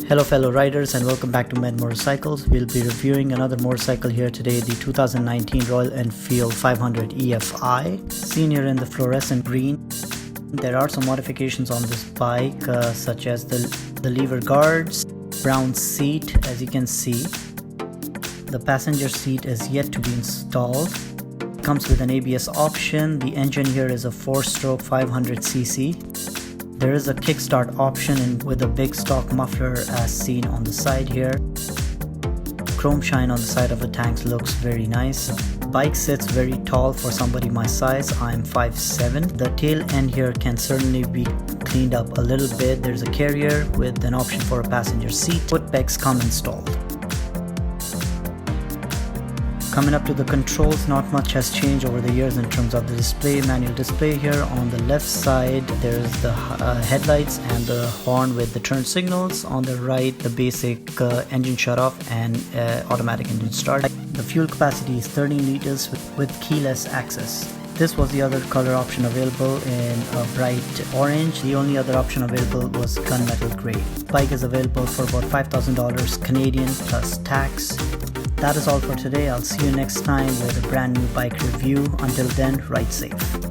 Hello fellow riders and welcome back to Med Motorcycles. We'll be reviewing another motorcycle here today, the 2019 Royal Enfield 500 EFI, seen here in the fluorescent green. There are some modifications on this bike such as the lever guards, brown seat as you can see. The passenger seat is yet to be installed. It comes with an ABS option. The engine here is a 4-stroke 500cc. There is a kickstart option with a big stock muffler as seen on the side here. Chrome shine on the side of the tanks looks very nice. Bike sits very tall for somebody my size. I'm 5'7". The tail end here can certainly be cleaned up a little bit. There's a carrier with an option for a passenger seat. Foot pegs come installed. Coming up to the controls, not much has changed over the years in terms of the display. Manual display here. On the left side there is the headlights and the horn with the turn signals. On the right the basic engine shut off and automatic engine start. The fuel capacity is 13 liters with keyless access. This was the other color option available in bright orange. The only other option available was gunmetal gray. Bike is available for about $5,000 Canadian plus tax. That is all for today. I'll see you next time with a brand new bike review. Until then, ride safe.